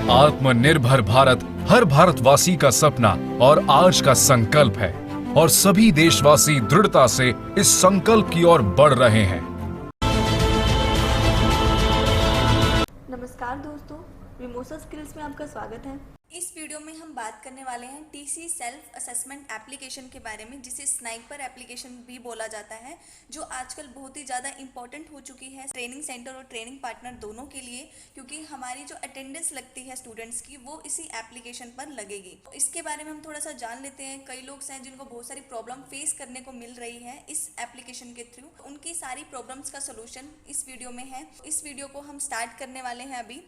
आत्मनिर्भर भारत हर भारतवासी का सपना और आज का संकल्प है और सभी देशवासी दृढ़ता से इस संकल्प की ओर बढ़ रहे हैं। नमस्कार दोस्तों, विमोसा स्किल्स में आपका स्वागत है। इस वीडियो में हम बात करने वाले हैं टीसी सेल्फ असेसमेंट एप्लीकेशन के बारे में, जिसे स्नाइपर एप्लीकेशन भी बोला जाता है, जो आजकल बहुत ही ज़्यादा इंपॉर्टेंट हो चुकी है ट्रेनिंग सेंटर और ट्रेनिंग पार्टनर दोनों के लिए, क्योंकि हमारी जो अटेंडेंस लगती है स्टूडेंट्स की वो इसी एप्लीकेशन पर लगेगी। तो इसके बारे में हम थोड़ा सा जान लेते हैं। कई लोग हैं जिनको बहुत सारी प्रॉब्लम फेस करने को मिल रही है इस एप्लीकेशन के थ्रू, उनकी सारी प्रॉब्लम्स का सोल्यूशन इस वीडियो में है। इस वीडियो को हम स्टार्ट करने वाले हैं अभी,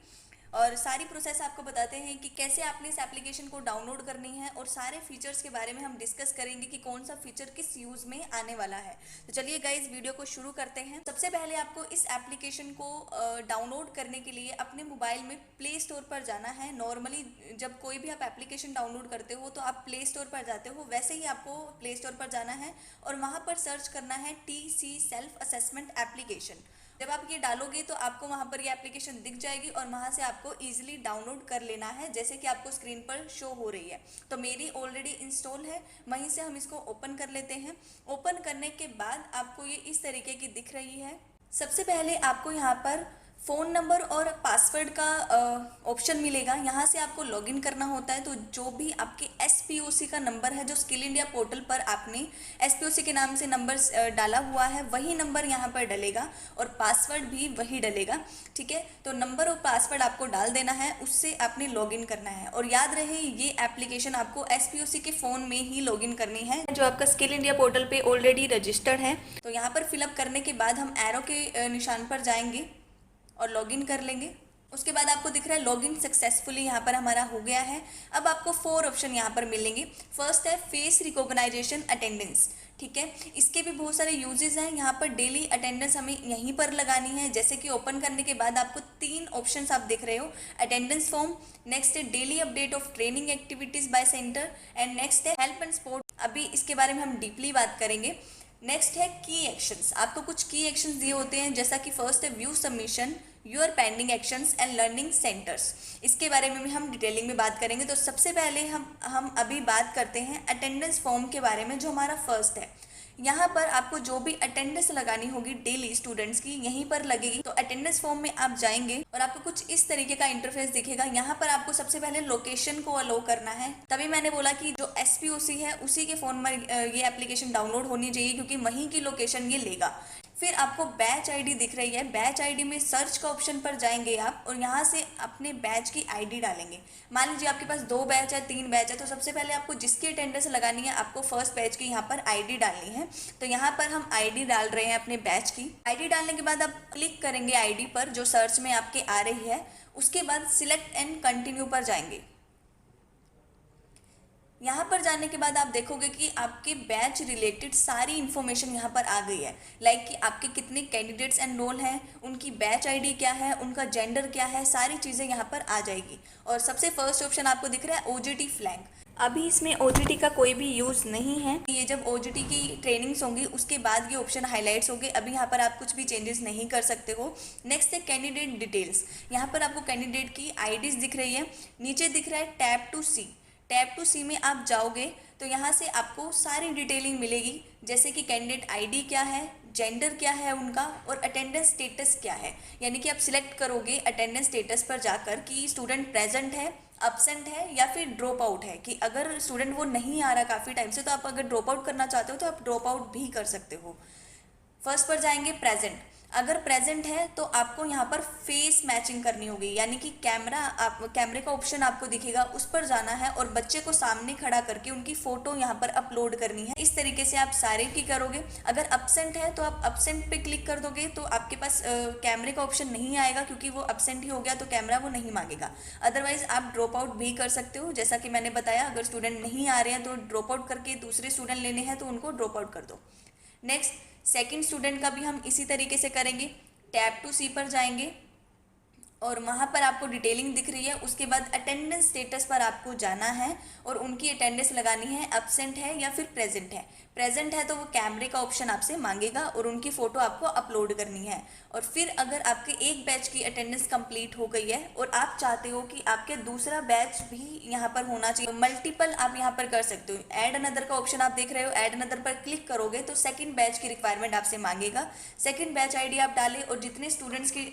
और सारी प्रोसेस आपको बताते हैं कि कैसे आपने इस एप्लीकेशन को डाउनलोड करनी है, और सारे फीचर्स के बारे में हम डिस्कस करेंगे कि कौन सा फीचर किस यूज़ में आने वाला है। तो चलिए गाइस, वीडियो को शुरू करते हैं। सबसे पहले आपको इस एप्लीकेशन को डाउनलोड करने के लिए अपने मोबाइल में प्ले स्टोर पर जाना है। नॉर्मली जब कोई भी आप एप्लीकेशन डाउनलोड करते हो तो आप प्ले स्टोर पर जाते हो, वैसे ही आपको प्ले स्टोर पर जाना है और वहाँ पर सर्च करना है टीसी सेल्फ असेसमेंट एप्लीकेशन। जब आप ये डालोगे तो आपको वहाँ पर ये एप्लीकेशन दिख जाएगी और वहाँ से आपको इजीली डाउनलोड कर लेना है, जैसे कि आपको स्क्रीन पर शो हो रही है। तो मेरी ऑलरेडी इंस्टॉल है, वहीं से हम इसको ओपन कर लेते हैं। ओपन करने के बाद आपको ये इस तरीके की दिख रही है। सबसे पहले आपको यहाँ पर फ़ोन नंबर और पासवर्ड का ऑप्शन मिलेगा। यहाँ से आपको लॉगिन करना होता है। तो जो भी आपके एसपीओसी का नंबर है, जो स्किल इंडिया पोर्टल पर आपने एसपीओसी के नाम से नंबर डाला हुआ है, वही नंबर यहाँ पर डलेगा और पासवर्ड भी वही डलेगा। ठीक है, तो नंबर और पासवर्ड आपको डाल देना है, उससे आपने लॉगिन करना है। और याद रहे, ये एप्लीकेशन आपको एसपीओसी के फ़ोन में ही लॉगिन करनी है, जो आपका स्किल इंडिया पोर्टल पे ऑलरेडी रजिस्टर्ड है। तो यहाँ पर फिलअप करने के बाद हम एरो के निशान पर जाएंगे और लॉगिन कर लेंगे। उसके बाद आपको दिख रहा है लॉगिन सक्सेसफुली यहाँ पर हमारा हो गया है। अब आपको 4 ऑप्शन यहाँ पर मिलेंगे। फर्स्ट है फेस रिकॉग्नाइजेशन अटेंडेंस। ठीक है, इसके भी बहुत सारे यूजेस हैं। यहाँ पर डेली अटेंडेंस हमें यहीं पर लगानी है। जैसे कि ओपन करने के बाद आपको 3 ऑप्शंस आप देख रहे हो। अटेंडेंस फॉर्म, नेक्स्ट है daily update of training activities bye centre, and next है हेल्प एंड सपोर्ट। अभी इसके बारे में हम डीपली बात करेंगे। नेक्स्ट है की एक्शंस। आपको कुछ की एक्शंस दिए होते हैं, जैसा कि फर्स्ट है view submission, your pending actions and learning centres. इसके बारे में भी हम डिटेलिंग में बात करेंगे। तो सबसे पहले हम अभी बात करते हैं अटेंडेंस फॉर्म के बारे में, जो हमारा फर्स्ट है। यहाँ पर आपको जो भी अटेंडेंस लगानी होगी डेली स्टूडेंट्स की, यहीं पर लगेगी। तो अटेंडेंस फॉर्म में आप जाएंगे और आपको कुछ इस तरीके का इंटरफेस दिखेगा। यहाँ पर आपको सबसे पहले लोकेशन को अलो करना है। तभी मैंने बोला कि जो एसपीओसी है उसी के फोन में ये एप्लीकेशन डाउनलोड होनी चाहिए, क्योंकि वहीं की लोकेशन ये लेगा। फिर आपको बैच आईडी दिख रही है। बैच आईडी में सर्च का ऑप्शन पर जाएंगे आप, और यहाँ से अपने बैच की आईडी डालेंगे। मान लीजिए आपके पास 2 बैच है, 3 बैच है, तो सबसे पहले आपको जिसकी अटेंडेंस लगानी है, आपको फर्स्ट बैच की यहाँ पर आईडी डालनी है। तो यहाँ पर हम आईडी डाल रहे हैं अपने बैच की। आईडी डालने के बाद आप क्लिक करेंगे आईडी पर, जो सर्च में आपके आ रही है। उसके बाद सिलेक्ट एंड कंटिन्यू पर जाएंगे। यहाँ पर जाने के बाद आप देखोगे कि आपके बैच रिलेटेड सारी इन्फॉर्मेशन यहाँ पर आ गई है। लाइक कि आपके कितने कैंडिडेट्स एनरोल हैं, उनकी बैच आईडी क्या है, उनका जेंडर क्या है, सारी चीज़ें यहाँ पर आ जाएगी। और सबसे फर्स्ट ऑप्शन आपको दिख रहा है ओजीटी फ्लैग। अभी इसमें ओजीटी का कोई भी यूज़ नहीं है। ये जब ओजीटी की ट्रेनिंग्स होंगी उसके बाद ये ऑप्शन हाईलाइट्स होंगे। अभी यहाँ पर आप कुछ भी चेंजेस नहीं कर सकते हो। नेक्स्ट है कैंडिडेट डिटेल्स। यहाँ पर आपको कैंडिडेट की आईडीज दिख रही है। नीचे दिख रहा है tap to see. Tap to see में आप जाओगे तो यहाँ से आपको सारी डिटेलिंग मिलेगी, जैसे कि कैंडिडेट आईडी क्या है, जेंडर क्या है उनका, और अटेंडेंस स्टेटस क्या है। यानी कि आप सिलेक्ट करोगे अटेंडेंस स्टेटस पर जाकर कि स्टूडेंट प्रेजेंट है, अब्सेंट है या फिर ड्रॉप आउट है। कि अगर स्टूडेंट वो नहीं आ रहा काफ़ी टाइम से, तो आप अगर ड्रॉप आउट करना चाहते हो तो आप ड्रॉप आउट भी कर सकते हो। फर्स्ट पर जाएंगे प्रेजेंट। अगर प्रेजेंट है तो आपको यहाँ पर फेस मैचिंग करनी होगी, यानी कि कैमरे का ऑप्शन आपको दिखेगा, उस पर जाना है और बच्चे को सामने खड़ा करके उनकी फ़ोटो यहाँ पर अपलोड करनी है। इस तरीके से आप सारे की करोगे। अगर अब्सेंट है तो आप अब्सेंट पे क्लिक कर दोगे, तो आपके पास कैमरे का ऑप्शन नहीं आएगा, क्योंकि वो अब्सेंट ही हो गया तो कैमरा वो नहीं मांगेगा। अदरवाइज आप ड्रॉप आउट भी कर सकते हो, जैसा कि मैंने बताया। अगर स्टूडेंट नहीं आ रहे हैं तो ड्रॉप आउट करके दूसरे स्टूडेंट लेने हैं तो उनको ड्रॉप आउट कर दो। नेक्स्ट सेकंड स्टूडेंट का भी हम इसी तरीके से करेंगे। टैब टू सी पर जाएंगे और वहाँ पर आपको डिटेलिंग दिख रही है। उसके बाद अटेंडेंस स्टेटस पर आपको जाना है और उनकी अटेंडेंस लगानी है, एब्सेंट है या फिर प्रेजेंट है। प्रेजेंट है तो वो कैमरे का ऑप्शन आपसे मांगेगा और उनकी फ़ोटो आपको अपलोड करनी है। और फिर अगर आपके एक बैच की अटेंडेंस कंप्लीट हो गई है और आप चाहते हो कि आपके दूसरा बैच भी यहाँ पर होना चाहिए, मल्टीपल आप यहाँ पर कर सकते हो। ऐड अनदर का ऑप्शन आप देख रहे हो, ऐड अनदर पर क्लिक करोगे तो सेकेंड बैच की रिक्वायरमेंट आपसे मांगेगा। सेकेंड बैच ID आप डालें और जितने स्टूडेंट्स की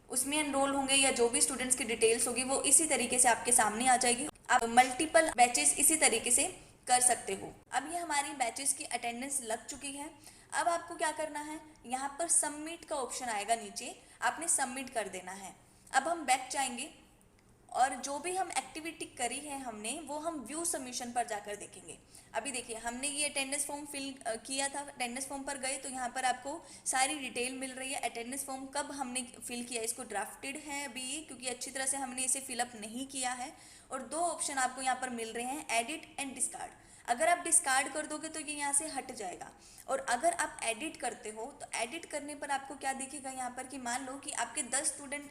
उसमें एनरोल होंगे या जो भी स्टूडेंट्स की डिटेल्स होगी वो इसी तरीके से आपके सामने आ जाएगी। आप मल्टीपल बैचेस इसी तरीके से कर सकते हो। अब ये हमारी बैचेस की अटेंडेंस लग चुकी है। अब आपको क्या करना है, यहाँ पर सबमिट का ऑप्शन आएगा नीचे, आपने सबमिट कर देना है। अब हम बैक जाएंगे और जो भी हम एक्टिविटी करी है हमने वो हम व्यू सबमिशन पर जाकर देखेंगे। अभी देखिए हमने ये अटेंडेंस फॉर्म फिल किया था, अटेंडेंस फॉर्म पर गए तो यहाँ पर आपको सारी डिटेल मिल रही है। अटेंडेंस फॉर्म कब हमने फिल किया, इसको ड्राफ्टेड है अभी क्योंकि अच्छी तरह से हमने इसे फिलअप नहीं किया है। और दो ऑप्शन आपको यहाँ पर मिल रहे हैं, एडिट एंड डिस्कार्ड। अगर आप डिस्कार्ड कर दोगे तो ये यहाँ से हट जाएगा और अगर आप एडिट करते हो तो एडिट करने पर आपको क्या दिखेगा यहाँ पर कि मान लो कि आपके 10 स्टूडेंट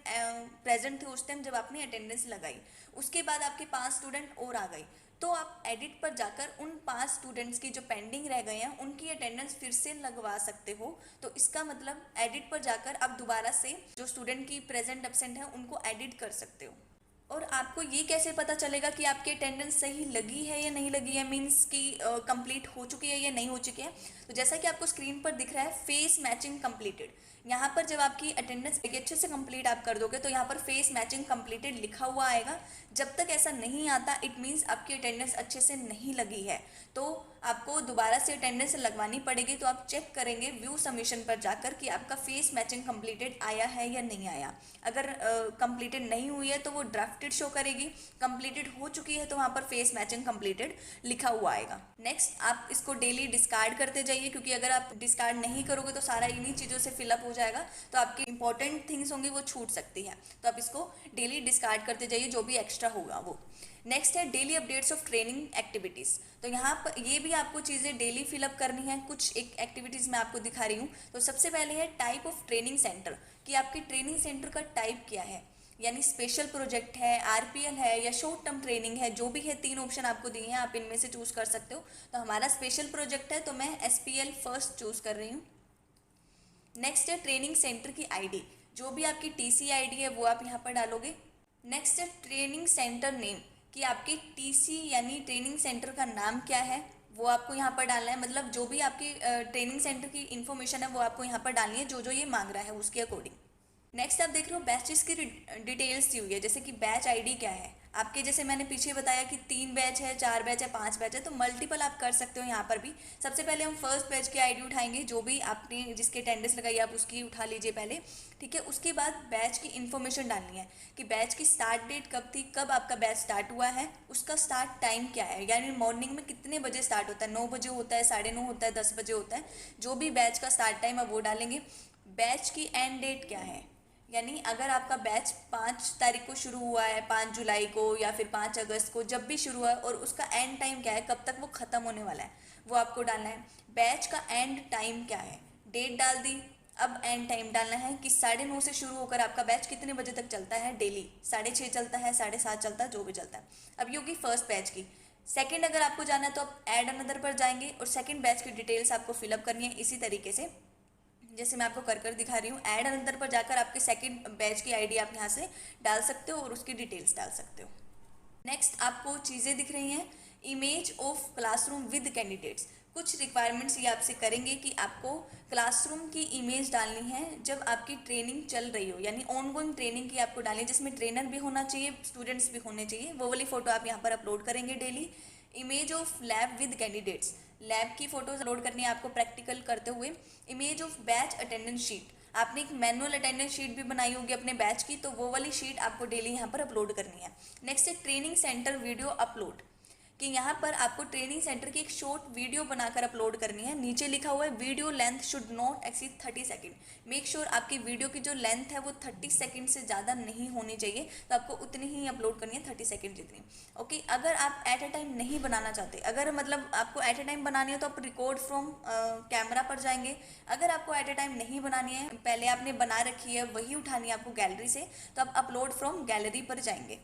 प्रेजेंट थे उस टाइम जब आपने अटेंडेंस लगाई, उसके बाद आपके 5 स्टूडेंट और आ गए, तो आप एडिट पर जाकर उन 5 स्टूडेंट्स की जो पेंडिंग रह गए हैं उनकी अटेंडेंस फिर से लगवा सकते हो। तो इसका मतलब एडिट पर जाकर आप दोबारा से जो स्टूडेंट की प्रेजेंट एब्सेंट है उनको एडिट कर सकते हो। और आपको ये कैसे पता चलेगा कि आपकी अटेंडेंस सही लगी है या नहीं लगी है, मीन्स कि कंप्लीट हो चुकी है या नहीं हो चुकी है। तो जैसा कि आपको स्क्रीन पर दिख रहा है फेस मैचिंग कंप्लीटेड, यहाँ पर जब आपकी अटेंडेंस अच्छे से कंप्लीट आप कर दोगे तो यहाँ पर फेस मैचिंग कंप्लीटेड लिखा हुआ आएगा। जब तक ऐसा नहीं आता इट मीन्स आपकी अटेंडेंस अच्छे से नहीं लगी है, तो आपको दोबारा से अटेंडेंस लगवानी पड़ेगी। तो आप चेक करेंगे व्यू सबमिशन पर जाकर कि आपका फेस मैचिंग कंप्लीटेड आया है या नहीं आया। अगर कंप्लीटेड नहीं हुई है तो वो ड्राफ्टेड शो करेगी, कंप्लीटेड हो चुकी है तो वहाँ पर फेस मैचिंग कंप्लीटेड लिखा हुआ आएगा। नेक्स्ट आप इसको डेली डिस्कार्ड करते जाइए क्योंकि अगर आप डिस्कार्ड नहीं करोगे तो सारा इन्हीं चीज़ों से फिलअप हो जाएगा, तो आपकी इंपॉर्टेंट थिंग्स होंगी वो छूट सकती है। तो आप इसको डेली डिस्कार्ड करते जाइए जो भी एक्स्ट्रा होगा वो। नेक्स्ट है daily updates of training activities. तो यहाँ पर ये भी आपको चीज़ें डेली फिलअप करनी है। कुछ एक एक्टिविटीज़ मैं आपको दिखा रही हूँ। तो सबसे पहले है टाइप ऑफ ट्रेनिंग सेंटर, कि आपके ट्रेनिंग सेंटर का टाइप क्या है, यानी स्पेशल प्रोजेक्ट है, RPL है या शॉर्ट टर्म ट्रेनिंग है, जो भी है 3 ऑप्शन आपको दिए हैं, आप इनमें से चूज़ कर सकते हो। तो हमारा स्पेशल प्रोजेक्ट है तो मैं SPL फर्स्ट चूज़ कर रही हूँ। नेक्स्ट है ट्रेनिंग सेंटर की ID, जो भी आपकी TC ID है वो आप यहाँ पर डालोगे। नेक्स्ट है ट्रेनिंग सेंटर नेम, कि आपके TC यानी ट्रेनिंग सेंटर का नाम क्या है वो आपको यहाँ पर डालना है। मतलब जो भी आपकी ट्रेनिंग सेंटर की इन्फॉर्मेशन है वो आपको यहाँ पर डालनी है, जो जो ये मांग रहा है उसके अकॉर्डिंग। नेक्स्ट आप देख रहे हो बैचेस की डिटेल्स दी हुई है, जैसे कि बैच ID क्या है आपके, जैसे मैंने पीछे बताया कि 3 बैच है, 4 बैच है, 5 बैच है, तो मल्टीपल आप कर सकते हो यहाँ पर भी। सबसे पहले हम फर्स्ट बैच की ID उठाएंगे, जो भी आपने जिसके अटेंडेंस लगाई आप उसकी उठा लीजिए पहले, ठीक है। उसके बाद बैच की इन्फॉर्मेशन डालनी है कि बैच की स्टार्ट डेट कब थी, कब आपका बैच स्टार्ट हुआ है, उसका स्टार्ट टाइम क्या है, यानी मॉर्निंग में कितने बजे स्टार्ट होता है, 9 बजे होता है, 9:30 होता है, 10 बजे होता है, जो भी बैच का स्टार्ट टाइम है वो डालेंगे। बैच की एंड डेट क्या है, यानी अगर आपका बैच 5 तारीख को शुरू हुआ है, 5 जुलाई को या फिर 5 अगस्त को, जब भी शुरू हुआ है, और उसका एंड टाइम क्या है, कब तक वो ख़त्म होने वाला है, वो आपको डालना है। बैच का एंड टाइम क्या है, डेट डाल दी, अब एंड टाइम डालना है कि 9:30 से शुरू होकर आपका बैच कितने बजे तक चलता है डेली, 6:30 चलता है, 7:30 चलता है, जो भी चलता है। अब ये होगी फर्स्ट बैच की। सेकेंड अगर आपको जाना है तो आप ऐड अनदर पर जाएंगे और सेकेंड बैच की डिटेल्स आपको फिलअप करनी है इसी तरीके से जैसे मैं आपको कर दिखा रही हूँ। ऐड अनदर पर जाकर आपके सेकंड बैच की ID आप यहाँ से डाल सकते हो और उसकी डिटेल्स डाल सकते हो। नेक्स्ट आपको चीज़ें दिख रही हैं, image of classroom with candidates. कुछ रिक्वायरमेंट्स ये आपसे करेंगे कि आपको क्लासरूम की इमेज डालनी है जब आपकी ट्रेनिंग चल रही हो, यानी ऑनगोइंग ट्रेनिंग की आपको डालनी है, जिसमें ट्रेनर भी होना चाहिए, स्टूडेंट्स भी होने चाहिए। वो वाली फ़ोटो आप यहाँ पर अपलोड करेंगे daily. Image of lab with candidates, lab की फ़ोटोज़ अपलोड करनी है आपको प्रैक्टिकल करते हुए। Image of batch attendance sheet, आपने एक मैनुअल अटेंडेंस शीट भी बनाई होगी अपने बैच की, तो वो वाली शीट आपको डेली यहाँ पर अपलोड करनी है। नेक्स्ट है ट्रेनिंग सेंटर वीडियो अपलोड, कि यहाँ पर आपको ट्रेनिंग सेंटर की एक शॉर्ट वीडियो बनाकर अपलोड करनी है। नीचे लिखा हुआ है video length should not exceed 30 second. Make sure आपकी वीडियो की जो लेंथ है वो 30 सेकंड से ज़्यादा नहीं होनी चाहिए, तो आपको उतनी ही अपलोड करनी है, 30 सेकंड जितनी। ओके, अगर आप एट ए टाइम नहीं बनाना चाहते, अगर मतलब आपको एट ए टाइम बनानी है तो आप रिकॉर्ड फ्रॉम कैमरा पर जाएंगे। अगर आपको एट ए टाइम नहीं बनानी है, पहले आपने बना रखी है वही उठानी है आपको गैलरी से, तो आप अपलोड फ्रॉम गैलरी पर जाएंगे।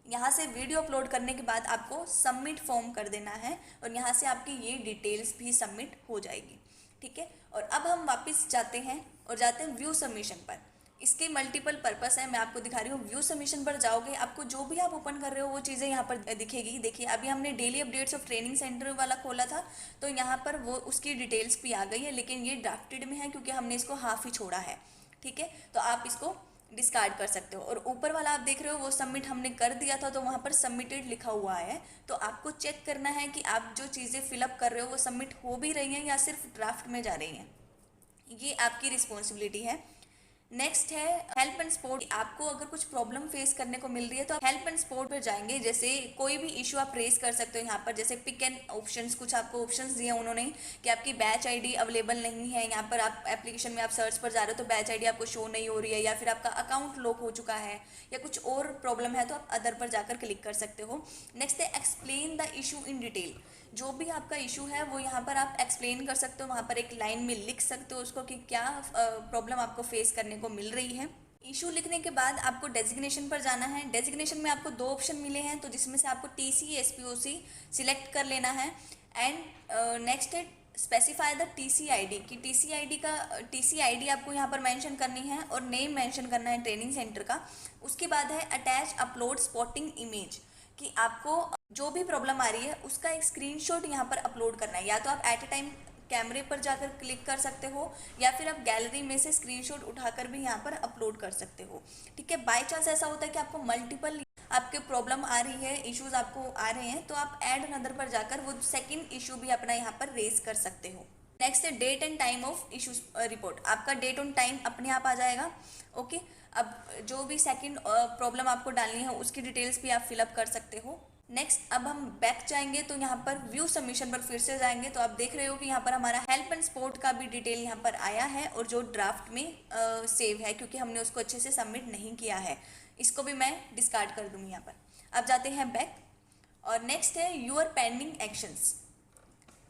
यहाँ से वीडियो अपलोड करने के बाद आपको सबमिट फॉर्म कर देना है और यहाँ से आपकी ये डिटेल्स भी सबमिट हो जाएगी। ठीक है, और अब हम वापस जाते हैं और जाते हैं व्यू सबमिशन पर। इसके मल्टीपल पर्पस है, मैं आपको दिखा रही हूँ। व्यू सबमिशन पर जाओगे, आपको जो भी आप ओपन कर रहे हो वो चीज़ें यहाँ पर दिखेगी। देखिए, अभी हमने daily updates of training centre वाला खोला था, तो यहाँ पर वो उसकी डिटेल्स भी आ गई है, लेकिन ये ड्राफ्टेड में है क्योंकि हमने इसको हाफ ही छोड़ा है। ठीक है, तो आप इसको डिस्कार्ड कर सकते हो। और ऊपर वाला आप देख रहे हो वो सबमिट हमने कर दिया था, तो वहाँ पर सबमिटेड लिखा हुआ है। तो आपको चेक करना है कि आप जो चीज़ें फिलअप कर रहे हो वो सबमिट हो भी रही हैं या सिर्फ ड्राफ्ट में जा रही हैं। ये आपकी रिस्पॉन्सिबिलिटी है। नेक्स्ट है हेल्प एंड सपोर्ट। आपको अगर कुछ प्रॉब्लम फेस करने को मिल रही है तो आप हेल्प एंड सपोर्ट पर जाएंगे। जैसे कोई भी इशू आप रेस कर सकते हो यहाँ पर, जैसे पिक एंड ऑप्शंस, कुछ आपको ऑप्शंस दिए उन्होंने कि आपकी बैच आईडी अवेलेबल नहीं है। यहाँ पर आप एप्लीकेशन में आप सर्च पर जा रहे हो तो बैच आईडी आपको शो नहीं हो रही है, या फिर आपका अकाउंट लॉक हो चुका है, या कुछ और प्रॉब्लम है, तो आप अदर पर जाकर क्लिक कर सकते हो। नेक्स्ट है explain the issue in detail. जो भी आपका इशू है वो यहाँ पर आप एक्सप्लेन कर सकते हो, वहाँ पर एक लाइन में लिख सकते हो उसको कि क्या प्रॉब्लम आपको फेस करने को मिल रही है। इशू लिखने के बाद आपको डेजिग्नेशन पर जाना है। डेजिग्नेशन में आपको 2 ऑप्शन मिले हैं, तो जिसमें से आपको TC SPOC सिलेक्ट कर लेना है। एंड नेक्स्ट है स्पेसिफाई द TC ID की TC ID आपको यहाँ पर मेंशन करनी है और नेम मेंशन करना है ट्रेनिंग सेंटर का। उसके बाद है अटैच अपलोड स्पॉटिंग इमेज, कि आपको जो भी प्रॉब्लम आ रही है उसका एक स्क्रीनशॉट यहाँ पर अपलोड करना है। या तो आप एट ए टाइम कैमरे पर जाकर क्लिक कर सकते हो, या फिर आप गैलरी में से स्क्रीनशॉट उठाकर भी यहाँ पर अपलोड कर सकते हो। ठीक है, बाय चांस ऐसा होता है कि आपको मल्टीपल आपके प्रॉब्लम आ रही है, इश्यूज आपको आ रहे हैं, तो आप ऐड अनदर पर जाकर वो सेकंड इशू भी अपना यहाँ पर रेज कर सकते हो। नेक्स्ट है date and time of issue report. आपका डेट एंड टाइम अपने आप आ जाएगा। ओके, अब जो भी सेकंड प्रॉब्लम आपको डालनी है उसकी डिटेल्स भी आप फिलअप कर सकते हो। नेक्स्ट, अब हम बैक जाएंगे तो यहाँ पर व्यू सबमिशन पर फिर से जाएंगे, तो आप देख रहे हो कि यहाँ पर हमारा हेल्प एंड सपोर्ट का भी डिटेल यहाँ पर आया है और जो ड्राफ्ट में सेव है, क्योंकि हमने उसको अच्छे से सबमिट नहीं किया है। इसको भी मैं डिस्कार्ड कर दूँगी यहाँ पर। अब जाते हैं बैक, और नेक्स्ट है यूर पेंडिंग एक्शंस।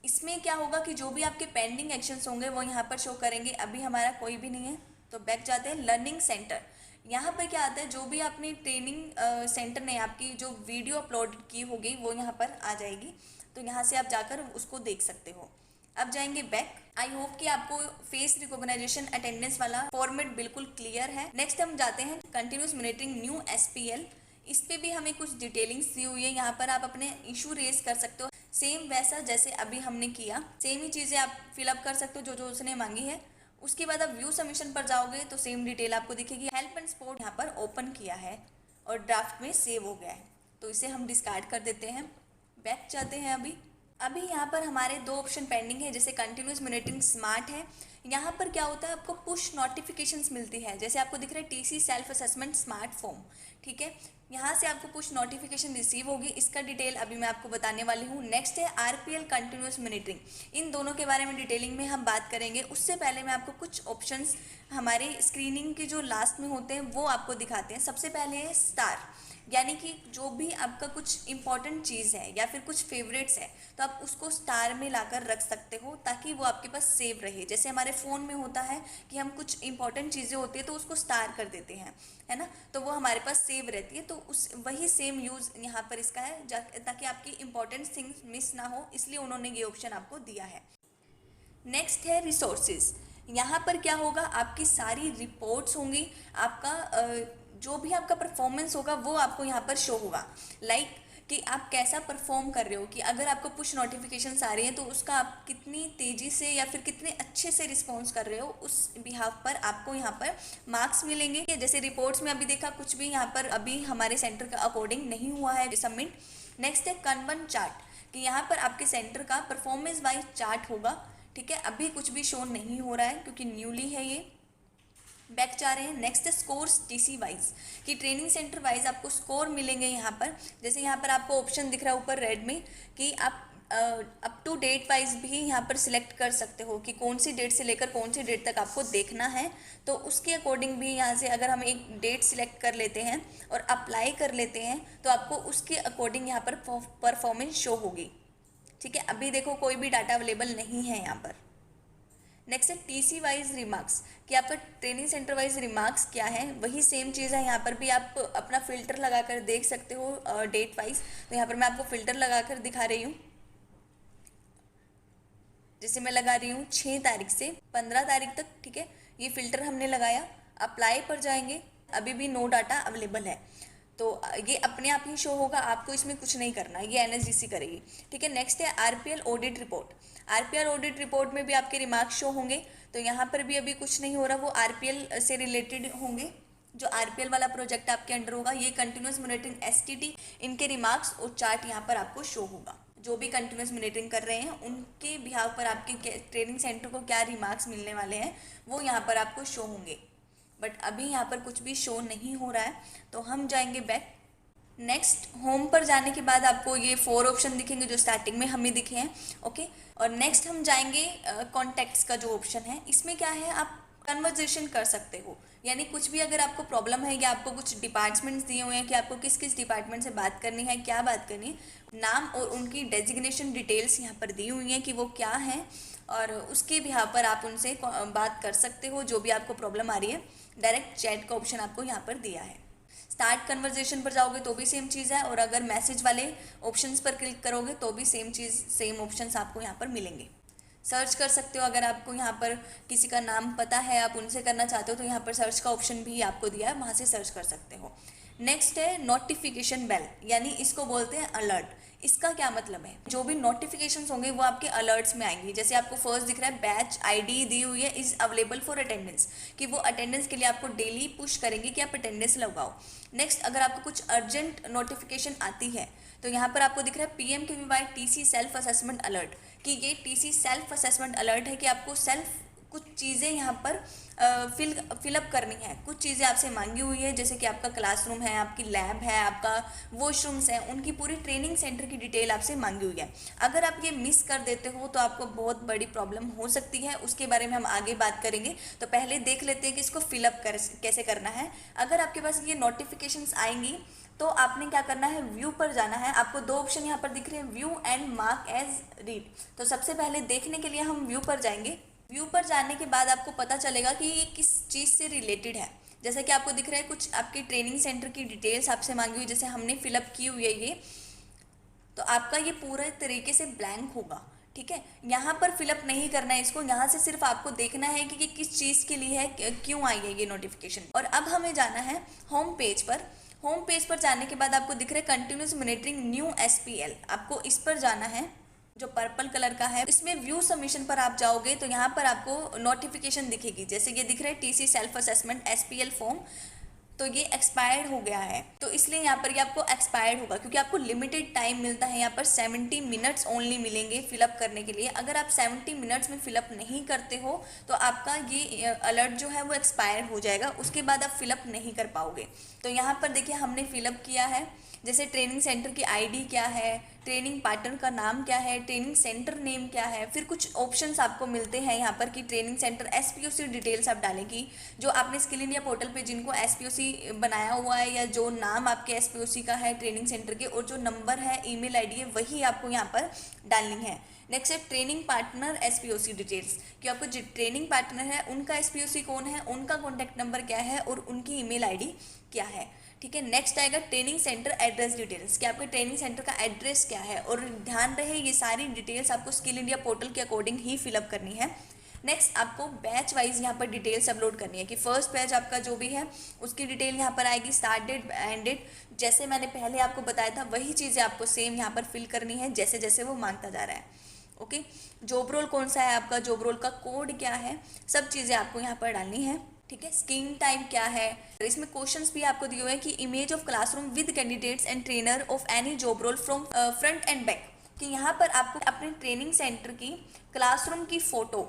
इसमें क्या होगा कि जो भी आपके पेंडिंग एक्शंस होंगे वो यहाँ पर शो करेंगे। अभी हमारा कोई भी नहीं है, तो बैक जाते हैं। लर्निंग सेंटर, यहाँ पर क्या आता है, जो भी आपने ट्रेनिंग सेंटर ने आपकी जो वीडियो अपलोड की होगी वो यहाँ पर आ जाएगी, तो यहाँ से आप जाकर उसको देख सकते हो। अब जाएंगे बैक। आई होप कि आपको फेस रिकॉग्नाइजेशन अटेंडेंस वाला फॉर्मेट बिल्कुल क्लियर है। नेक्स्ट हम जाते हैं कंटिन्यूस मॉनिटरिंग न्यू SPL। इस पे भी हमें कुछ डिटेलिंग्स दी हुई है। यहाँ पर आप अपने इशू रेज कर सकते हो, सेम वैसा जैसे अभी हमने किया, सेम ही चीज़ें आप फिलअप कर सकते हो जो उसने मांगी है। उसके बाद आप व्यू सबमिशन पर जाओगे तो सेम डिटेल आपको दिखेगी। हेल्प एंड सपोर्ट यहाँ पर ओपन किया है और ड्राफ्ट में सेव हो गया है, तो इसे हम डिस्कार्ड कर देते हैं। बैक जाते हैं। अभी यहाँ पर हमारे 2 ऑप्शन पेंडिंग है, जैसे कंटिन्यूस मॉनिटरिंग स्मार्ट है। यहाँ पर क्या होता है, आपको पुश नोटिफिकेशंस मिलती है, जैसे आपको दिख रहा है TC self assessment smart form. ठीक है, यहाँ से आपको पुश नोटिफिकेशन रिसीव होगी। इसका डिटेल अभी मैं आपको बताने वाली हूँ। नेक्स्ट है RPL कंटिन्यूस मॉनिटरिंग। इन दोनों के बारे में डिटेलिंग में हम बात करेंगे। उससे पहले मैं आपको कुछ ऑप्शंस हमारे स्क्रीनिंग के जो लास्ट में होते हैं वो आपको दिखाते हैं। सबसे पहले है स्टार, यानी कि जो भी आपका कुछ इंपॉर्टेंट चीज़ है या फिर कुछ फेवरेट्स है तो आप उसको स्टार में लाकर रख सकते हो, ताकि वो आपके पास सेव रहे। जैसे हमारे फ़ोन में होता है कि हम कुछ इंपॉर्टेंट चीज़ें होती है तो उसको स्टार कर देते हैं, है ना, तो वो हमारे पास सेव रहती है। तो उस वही सेम यूज़ यहाँ पर इसका है, ताकि आपकी इंपॉर्टेंट थिंग्स मिस ना हो, इसलिए उन्होंने ये ऑप्शन आपको दिया है। नेक्स्ट है रिसोर्सेज। यहाँ पर क्या होगा, आपकी सारी रिपोर्ट्स होंगी, आपका जो भी आपका परफॉर्मेंस होगा वो आपको यहाँ पर शो होगा। लाइक कि आप कैसा परफॉर्म कर रहे हो, कि अगर आपको पुश नोटिफिकेशंस आ रही हैं तो उसका आप कितनी तेज़ी से या फिर कितने अच्छे से रिस्पॉन्स कर रहे हो, उस बिहाफ पर आपको यहाँ पर मार्क्स मिलेंगे। जैसे रिपोर्ट्स में अभी देखा कुछ भी यहाँ पर अभी हमारे सेंटर का अकॉर्डिंग नहीं हुआ है सबमिट। नेक्स्ट है कन्वन चार्ट, कि यहाँ पर आपके सेंटर का परफॉर्मेंस वाइज चार्ट होगा। ठीक है, अभी कुछ भी शो नहीं हो रहा है क्योंकि न्यूली है ये। बैक जा रहे हैं। नेक्स्ट है स्कोर्स टीसी वाइज, कि ट्रेनिंग सेंटर वाइज आपको स्कोर मिलेंगे यहाँ पर। जैसे यहाँ पर आपको ऑप्शन दिख रहा है ऊपर रेड में कि आप अप टू डेट वाइज भी यहाँ पर सिलेक्ट कर सकते हो कि कौन सी डेट से लेकर कौन सी डेट तक आपको देखना है। तो उसके अकॉर्डिंग भी यहाँ से अगर हम एक डेट सिलेक्ट कर लेते हैं और अप्लाई कर लेते हैं तो आपको उसके अकॉर्डिंग यहाँ पर परफॉर्मेंस शो होगी। ठीक है, अभी देखो कोई भी डाटा अवेलेबल नहीं है यहाँ पर। नेक्स्ट है टीसी वाइज रिमार्क्स, कि आपका ट्रेनिंग सेंटर वाइज रिमार्क्स क्या है। वही सेम चीज़ है, यहाँ पर भी आप अपना फिल्टर लगाकर देख सकते हो डेट वाइज। तो यहाँ पर मैं आपको फिल्टर लगाकर दिखा रही हूँ। जैसे मैं लगा रही हूँ 6 तारीख से 15 तारीख तक। ठीक है, ये फिल्टर हमने लगाया, अप्लाई पर जाएंगे, अभी भी नो डाटा अवेलेबल है। तो ये अपने आप ही शो होगा, आपको इसमें कुछ नहीं करना, ये एनएसडीसी करेगी। ठीक है, नेक्स्ट है RPL audit report. RPL audit report में भी आपके रिमार्क्स शो होंगे। तो यहाँ पर भी अभी कुछ नहीं हो रहा, वो आरपीएल से रिलेटेड होंगे। जो आरपीएल वाला प्रोजेक्ट आपके अंडर होगा, ये कंटिन्यूस मॉनिटरिंग एसटीटी, इनके रिमार्क्स और चार्ट यहाँ पर आपको शो होगा। जो भी कंटिन्यूस मॉनिटरिंग कर रहे हैं उनके बिहाव पर आपके ट्रेनिंग सेंटर को क्या रिमार्क्स मिलने वाले हैं वो यहाँ पर आपको शो होंगे। बट अभी यहाँ पर कुछ भी शो नहीं हो रहा है, तो हम जाएंगे बैक। नेक्स्ट होम पर जाने के बाद आपको ये 4 ऑप्शन दिखेंगे जो स्टार्टिंग में हमें दिखे हैं। ओके, और नेक्स्ट हम जाएंगे कॉन्टैक्ट्स का जो ऑप्शन है। इसमें क्या है, आप कन्वर्जेशन कर सकते हो, यानी कुछ भी अगर आपको प्रॉब्लम है या आपको कुछ डिपार्टमेंट्स दिए हुए हैं कि आपको किस किस डिपार्टमेंट से बात करनी है, क्या बात करनी है, नाम और उनकी डेजिग्नेशन डिटेल्स यहाँ पर दी हुई हैं कि वो क्या हैं, और उसके बिहाव पर आप उनसे बात कर सकते हो जो भी आपको प्रॉब्लम आ रही है। डायरेक्ट चैट का ऑप्शन आपको यहाँ पर दिया है। स्टार्ट कन्वर्जेशन पर जाओगे तो भी सेम चीज़ है, और अगर मैसेज वाले ऑप्शंस पर क्लिक करोगे तो भी सेम चीज़, सेम ऑप्शंस आपको यहाँ पर मिलेंगे। सर्च कर सकते हो, अगर आपको यहाँ पर किसी का नाम पता है, आप उनसे करना चाहते हो तो यहाँ पर सर्च का ऑप्शन भी आपको दिया है, वहाँ से सर्च कर सकते हो। नेक्स्ट है नोटिफिकेशन बेल, यानी इसको बोलते हैं अलर्ट। इसका क्या मतलब है, जो भी नोटिफिकेशंस होंगे वो आपके अलर्ट्स में आएंगी। जैसे आपको फर्स्ट दिख रहा है बैच आईडी दी हुई है, इज अवेलेबल फॉर अटेंडेंस, कि वो अटेंडेंस के लिए आपको डेली पुश करेंगे कि आप अटेंडेंस लगाओ। नेक्स्ट, अगर आपको कुछ अर्जेंट नोटिफिकेशन आती है तो यहाँ पर आपको दिख रहा है PMKVY TC self assessment alert, कि ये TC सेल्फ असेसमेंट अलर्ट है कि आपको सेल्फ कुछ चीज़ें यहाँ पर फिलअप करनी है। कुछ चीज़ें आपसे मांगी हुई है, जैसे कि आपका क्लासरूम है, आपकी लैब है, आपका वॉशरूम्स है, उनकी पूरी ट्रेनिंग सेंटर की डिटेल आपसे मांगी हुई है। अगर आप ये मिस कर देते हो तो आपको बहुत बड़ी प्रॉब्लम हो सकती है, उसके बारे में हम आगे बात करेंगे। तो पहले देख लेते हैं कि इसको फिलअप कैसे करना है। अगर आपके पास ये नोटिफिकेशंस आएंगी तो आपने क्या करना है, व्यू पर जाना है। आपको 2 ऑप्शन यहाँ पर दिख रहे हैं, view and mark as read. तो सबसे पहले देखने के लिए हम व्यू पर जाएंगे। व्यू पर जाने के बाद आपको पता चलेगा कि ये किस चीज़ से रिलेटेड है। जैसे कि आपको दिख रहा है कुछ आपके ट्रेनिंग सेंटर की डिटेल्स आपसे मांगी हुई, जैसे हमने फिलअप की हुई है ये, तो आपका ये पूरे तरीके से ब्लैंक होगा। ठीक है, यहाँ पर फिलअप नहीं करना है इसको, यहाँ से सिर्फ आपको देखना है कि ये किस चीज़ के लिए है, क्यों आई है ये नोटिफिकेशन। और अब हमें जाना है होम पेज पर। होम पेज पर जाने के बाद आपको दिख रहा है कंटिन्यूस मॉनिटरिंग न्यू SPL, आपको इस पर जाना है जो पर्पल कलर का है। इसमें व्यू सबमिशन पर आप जाओगे तो यहाँ पर आपको नोटिफिकेशन दिखेगी, जैसे ये दिख रहा है TC self assessment SPL form, तो ये एक्सपायर्ड हो गया है। तो इसलिए यहाँ पर ये आपको एक्सपायर्ड होगा, क्योंकि आपको लिमिटेड टाइम मिलता है। यहाँ पर 70 मिनट्स ओनली मिलेंगे फिलअप करने के लिए। अगर आप 70 मिनट्स में फिलअप नहीं करते हो तो आपका ये अलर्ट जो है वो एक्सपायर हो जाएगा, उसके बाद आप फिलअप नहीं कर पाओगे। तो यहाँ पर देखिए हमने फिलअप किया है, जैसे ट्रेनिंग सेंटर की ID क्या है, ट्रेनिंग पार्टनर का नाम क्या है, ट्रेनिंग सेंटर नेम क्या है, फिर कुछ ऑप्शंस आपको मिलते हैं यहाँ पर कि ट्रेनिंग सेंटर SPOC डिटेल्स आप डालेंगी, जो आपने स्किल इंडिया पोर्टल पे जिनको SPOC बनाया हुआ है या जो नाम आपके SPOC का है ट्रेनिंग सेंटर के, और जो नंबर है, ईमेल ID है, वही आपको यहाँ पर डालनी है। नेक्स्ट है ट्रेनिंग पार्टनर SPOC डिटेल्स, कि आपको जो ट्रेनिंग पार्टनर है उनका SPOC कौन है, उनका कॉन्टैक्ट नंबर क्या है और उनकी ईमेल ID क्या है। ठीक है, नेक्स्ट आएगा ट्रेनिंग सेंटर एड्रेस डिटेल्स, कि आपके ट्रेनिंग सेंटर का एड्रेस क्या है, और ध्यान रहे ये सारी डिटेल्स आपको स्किल इंडिया पोर्टल के अकॉर्डिंग ही फिलअप करनी है। नेक्स्ट आपको बैच वाइज यहाँ पर डिटेल्स अपलोड करनी है, कि फर्स्ट बैच आपका जो भी है उसकी डिटेल यहाँ पर आएगी, स्टार्ट डेट, एंड डेट, जैसे मैंने पहले आपको बताया था वही चीज़ें आपको सेम यहाँ पर फिल करनी है जैसे जैसे वो मांगता जा रहा है। ओके, जॉब रोल कौन सा है आपका, जॉब रोल का कोड क्या है, सब चीज़ें आपको यहाँ पर डालनी है। ठीक है, स्कीम टाइप क्या है, इसमें क्वेश्चंस भी आपको दिए हुए हैं कि image of classroom with candidates and trainer of any job role from front and back, कि यहाँ पर आपको अपने ट्रेनिंग सेंटर की क्लासरूम की फ़ोटो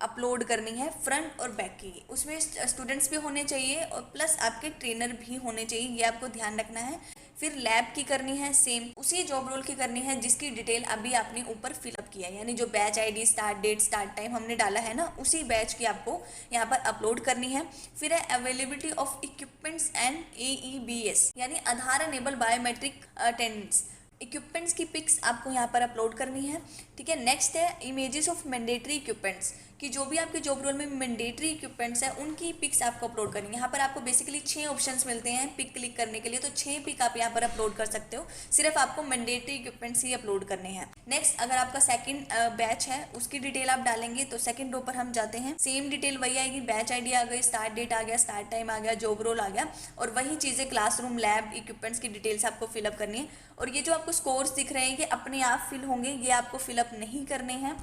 अपलोड करनी है फ्रंट और बैक की। उसमें स्टूडेंट्स भी होने चाहिए और प्लस आपके ट्रेनर भी होने चाहिए, ये आपको ध्यान रखना है। फिर लैब की करनी है सेम उसी जॉब रोल की करनी है जिसकी डिटेल अभी आपने ऊपर फिलअप किया है, यानी जो batch ID, start date, start time हमने डाला है ना, उसी बैच की आपको यहाँ पर अपलोड करनी है। फिर है availability of equipments and AEBS यानी आधार एनेबल बायोमेट्रिक अटेंडेंस, इक्विपमेंट्स की पिक्स आपको यहाँ पर अपलोड करनी है। ठीक है, नेक्स्ट है इमेजेस ऑफ मैंडेटरी इक्विपमेंट्स कि जो भी आपके जॉब रोल में मैंडेटरी इक्विपमेंट्स है उनकी पिक्स आपको अपलोड करनी है। यहाँ पर आपको बेसिकली 6 ऑप्शंस मिलते हैं पिक क्लिक करने के लिए, तो 6 पिक आप यहाँ पर अपलोड कर सकते हो। सिर्फ आपको मैंडेटरी इक्विपमेंट्स ही अपलोड करने हैं। नेक्स्ट, अगर आपका सेकंड बैच है उसकी डिटेल आप डालेंगे तो सेकंड रो पर हम जाते हैं, सेम डिटेल वही आएगी, बैच आईडी आ गई, स्टार्ट डेट आ गया, स्टार्ट टाइम आ गया, जॉब रोल आ गया, और वही चीज़ें क्लासरूम, लैब, इक्विपमेंट्स की डिटेल्स आपको फिलअप करनी है। और ये जो आपको स्कोर्स दिख रहे हैं ये अपने आप फिल होंगे, ये आपको फिलअप नहीं करने हैं।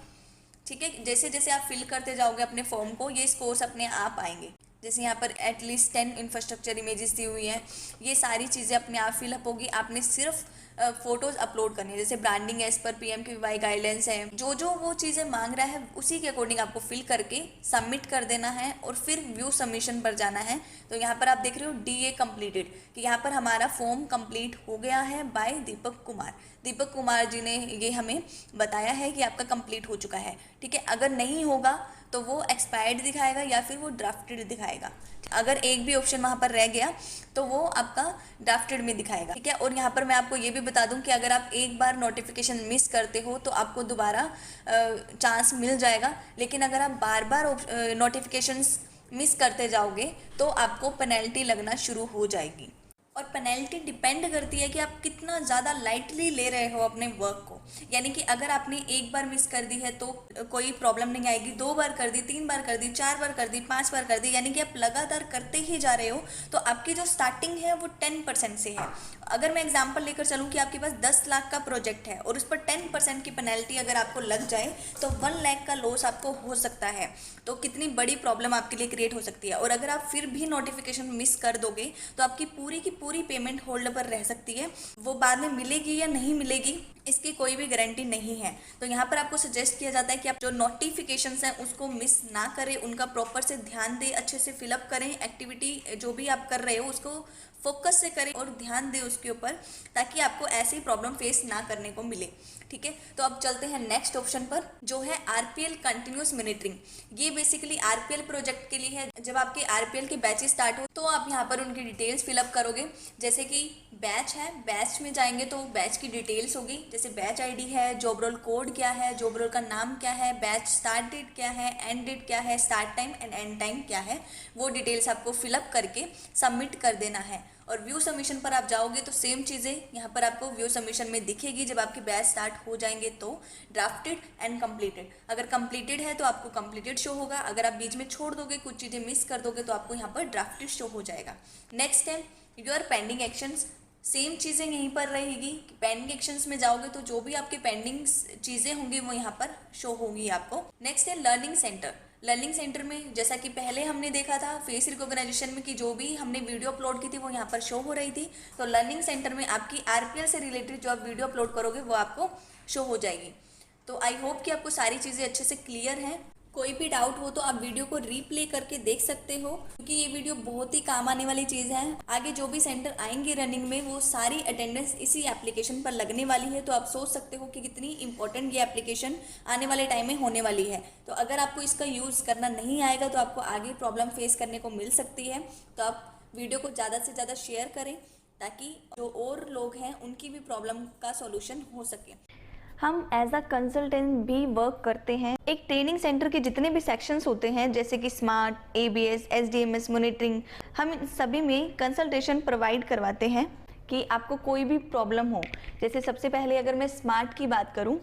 ठीक है, जैसे जैसे आप फिल करते जाओगे अपने फॉर्म को ये स्कोर्स अपने आप आएंगे। जैसे यहाँ पर एटलीस्ट 10 इंफ्रास्ट्रक्चर इमेजेस दी हुई हैं, ये सारी चीज़ें अपने आप फिलअप होगी। आपने सिर्फ फोटोज अपलोड करनी है, जैसे branding as per PMKVY guidelines है, जो जो वो चीज़ें मांग रहा है उसी के अकॉर्डिंग आपको फिल करके सबमिट कर देना है और फिर व्यू सबमिशन पर जाना है। तो यहाँ पर आप देख रहे हो DA कंप्लीटेड कि यहाँ पर हमारा फॉर्म कंप्लीट हो गया है बाय दीपक कुमार। दीपक कुमार जी ने ये हमें बताया है कि आपका कंप्लीट हो चुका है। ठीक है, अगर नहीं होगा तो वो एक्सपायर्ड दिखाएगा या फिर वो ड्राफ्टेड दिखाएगा। अगर एक भी ऑप्शन वहाँ पर रह गया तो वो आपका ड्राफ्टेड में दिखाएगा। ठीक है, और यहाँ पर मैं आपको ये भी बता दूं कि अगर आप एक बार नोटिफिकेशन मिस करते हो तो आपको दोबारा चांस मिल जाएगा, लेकिन अगर आप बार बार नोटिफिकेशंस मिस करते जाओगे तो आपको पेनल्टी लगना शुरू हो जाएगी। और पेनल्टी डिपेंड करती है कि आप कितना ज़्यादा लाइटली ले रहे हो अपने वर्क को। यानी कि अगर आपने एक बार मिस कर दी है तो कोई प्रॉब्लम नहीं आएगी, 2 बार कर दी, 3 बार कर दी, 4 बार कर दी, 5 बार कर दी, यानी कि आप लगातार करते ही जा रहे हो तो आपकी जो स्टार्टिंग है वो 10% से है। अगर मैं एग्जांपल लेकर चलूँ कि आपके पास 10 लाख का प्रोजेक्ट है और उस पर 10% की पेनल्टी अगर आपको लग जाए तो 1 लाख का लॉस आपको हो सकता है। तो कितनी बड़ी प्रॉब्लम आपके लिए क्रिएट हो सकती है। और अगर आप फिर भी नोटिफिकेशन मिस कर दोगे तो आपकी पूरी की पूरी पेमेंट होल्ड पर रह सकती है, वो बाद में मिलेगी या नहीं मिलेगी इसकी कोई भी गारंटी नहीं है। तो यहाँ पर आपको सजेस्ट किया जाता है कि आप जो नोटिफिकेशंस हैं उसको मिस ना करें, उनका प्रॉपर से ध्यान दें, अच्छे से फिलअप करें, एक्टिविटी जो भी आप कर रहे हो उसको फोकस से करें और ध्यान दें उसके ऊपर, ताकि आपको ऐसी प्रॉब्लम फेस ना करने को मिले। ठीक है, तो अब चलते हैं नेक्स्ट ऑप्शन पर जो है RPL कंटिन्यूस मॉनिटरिंग। ये बेसिकली RPL प्रोजेक्ट के लिए है। जब आपके RPL के बैचेस स्टार्ट हो तो आप यहाँ पर उनकी डिटेल्स फिलअप करोगे। जैसे कि बैच है, बैच में जाएंगे तो बैच की डिटेल्स होगी, जैसे बैच आईडी है, जॉब रोल कोड क्या है, जॉब रोल का नाम क्या है, बैच स्टार्ट डेट क्या है, एंड डेट क्या है, start time and and time क्या है, वो डिटेल्स आपको फिलअप करके सबमिट कर देना है। और व्यू सबमिशन पर आप जाओगे तो सेम चीज़ें यहाँ पर आपको व्यू सबमिशन में दिखेगी। जब आपके बैच स्टार्ट हो जाएंगे तो ड्राफ्टेड एंड कंप्लीटेड, अगर कंप्लीटेड है तो आपको कंप्लीटेड शो होगा, अगर आप बीच में छोड़ दोगे, कुछ चीज़ें मिस कर दोगे तो आपको यहाँ पर ड्राफ्टेड शो हो जाएगा। नेक्स्ट है योर पेंडिंग एक्शंस। सेम चीज़ें यहीं पर रहेगी, पेंडिंग एक्शंस में जाओगे तो जो भी आपके पेंडिंग चीज़ें होंगी वो यहाँ पर शो होगी आपको। नेक्स्ट है लर्निंग सेंटर। लर्निंग सेंटर में जैसा कि पहले हमने देखा था फेस रिकॉग्नाइजेशन में कि जो भी हमने वीडियो अपलोड की थी वो यहाँ पर शो हो रही थी, तो लर्निंग सेंटर में आपकी RPL से रिलेटेड जो आप वीडियो अपलोड करोगे वो आपको शो हो जाएगी। तो आई होप कि आपको सारी चीज़ें अच्छे से क्लियर हैं। कोई भी डाउट हो तो आप वीडियो को रीप्ले करके देख सकते हो, क्योंकि ये वीडियो बहुत ही काम आने वाली चीज़ है। आगे जो भी सेंटर आएंगे रनिंग में वो सारी अटेंडेंस इसी एप्लीकेशन पर लगने वाली है, तो आप सोच सकते हो कि कितनी इंपॉर्टेंट ये एप्लीकेशन आने वाले टाइम में होने वाली है। तो अगर आपको इसका यूज़ करना नहीं आएगा तो आपको आगे प्रॉब्लम फेस करने को मिल सकती है। तो आप वीडियो को ज़्यादा से ज़्यादा शेयर करें ताकि जो और लोग हैं उनकी भी प्रॉब्लम का सॉल्यूशन हो सके। हम एज अ कंसल्टेंट भी वर्क करते हैं। एक ट्रेनिंग सेंटर के जितने भी सेक्शंस होते हैं जैसे कि स्मार्ट, ABS, SDMS, मॉनिटरिंग, हम इन सभी में कंसल्टेशन प्रोवाइड करवाते हैं कि आपको कोई भी प्रॉब्लम हो। जैसे सबसे पहले अगर मैं स्मार्ट की बात करूं,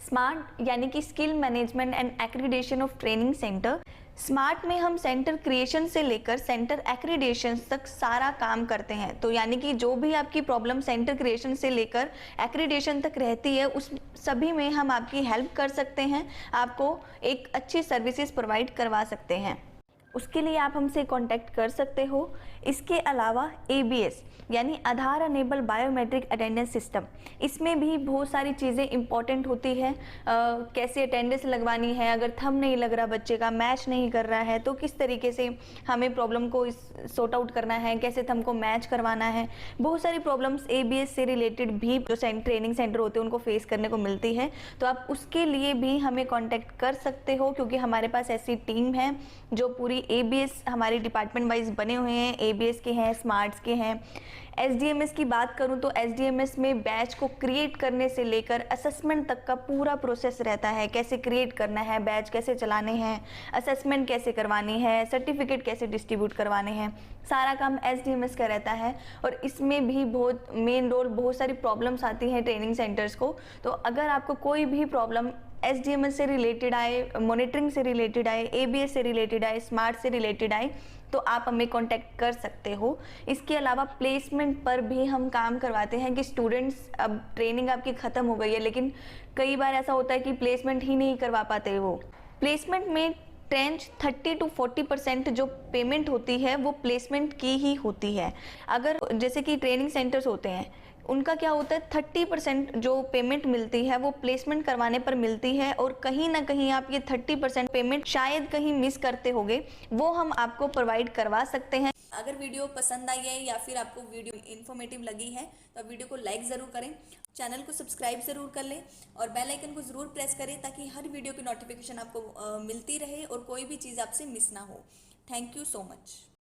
स्मार्ट यानी कि skill management and accreditation of training centre. Smart में हम सेंटर क्रिएशन से लेकर सेंटर एक्रीडिटेशन तक सारा काम करते हैं। तो यानी कि जो भी आपकी प्रॉब्लम सेंटर क्रिएशन से लेकर एक्रीडिटेशन तक रहती है उस सभी में हम आपकी हेल्प कर सकते हैं, आपको एक अच्छी सर्विसेज प्रोवाइड करवा सकते हैं। उसके लिए आप हमसे कांटेक्ट कर सकते हो। इसके अलावा ABS यानी आधार अनेबल बायोमेट्रिक अटेंडेंस सिस्टम, इसमें भी बहुत सारी चीज़ें इंपॉर्टेंट होती है। कैसे अटेंडेंस लगवानी है, अगर थंब नहीं लग रहा, बच्चे का मैच नहीं कर रहा है, तो किस तरीके से हमें प्रॉब्लम को सॉर्ट आउट करना है, कैसे थंब को मैच करवाना है। बहुत सारी प्रॉब्लम्स ABS से रिलेटेड भी जो ट्रेनिंग सेंटर होते हैं उनको फेस करने को मिलती है। तो आप उसके लिए भी हमें कॉन्टेक्ट कर सकते हो, क्योंकि हमारे पास ऐसी टीम है जो पूरी ABS हमारे डिपार्टमेंट वाइज बने हुए हैं। ABS के हैं, स्मार्ट्स के हैं। SDMS की बात करूं तो SDMS में बैच को क्रिएट करने से लेकर असेसमेंट तक का पूरा प्रोसेस रहता है। कैसे क्रिएट करना है, बैच कैसे चलाने हैं, असेसमेंट कैसे करवानी है, सर्टिफिकेट कैसे डिस्ट्रीब्यूट करवाने हैं, सारा काम SDMS का रहता है। और इसमें भी बहुत मेन रोल, बहुत सारी प्रॉब्लम्स आती हैं ट्रेनिंग सेंटर्स को। तो अगर आपको कोई भी प्रॉब्लम SDMS से रिलेटेड आए, मॉनिटरिंग से रिलेटेड आए, ABS से रिलेटेड आए, स्मार्ट से रिलेटेड आए, तो आप हमें कांटेक्ट कर सकते हो। इसके अलावा प्लेसमेंट पर भी हम काम करवाते हैं कि स्टूडेंट्स, अब ट्रेनिंग आपकी ख़त्म हो गई है लेकिन कई बार ऐसा होता है कि प्लेसमेंट ही नहीं करवा पाते। वो प्लेसमेंट में 30 to 40% जो पेमेंट होती है वो प्लेसमेंट की ही होती है। अगर जैसे कि ट्रेनिंग सेंटर्स होते हैं, उनका क्या होता है, 30% जो पेमेंट मिलती है वो प्लेसमेंट करवाने पर मिलती है। और कहीं ना कहीं आप ये 30% पेमेंट शायद कहीं मिस करते होगे, वो हम आपको प्रोवाइड करवा सकते हैं। अगर वीडियो पसंद आई है या फिर आपको वीडियो इन्फॉर्मेटिव लगी है तो वीडियो को लाइक ज़रूर करें, चैनल को सब्सक्राइब ज़रूर कर लें और बेल आइकन को ज़रूर प्रेस करें ताकि हर वीडियो की नोटिफिकेशन आपको मिलती रहे और कोई भी चीज़ आपसे मिस ना हो। Thank you so much.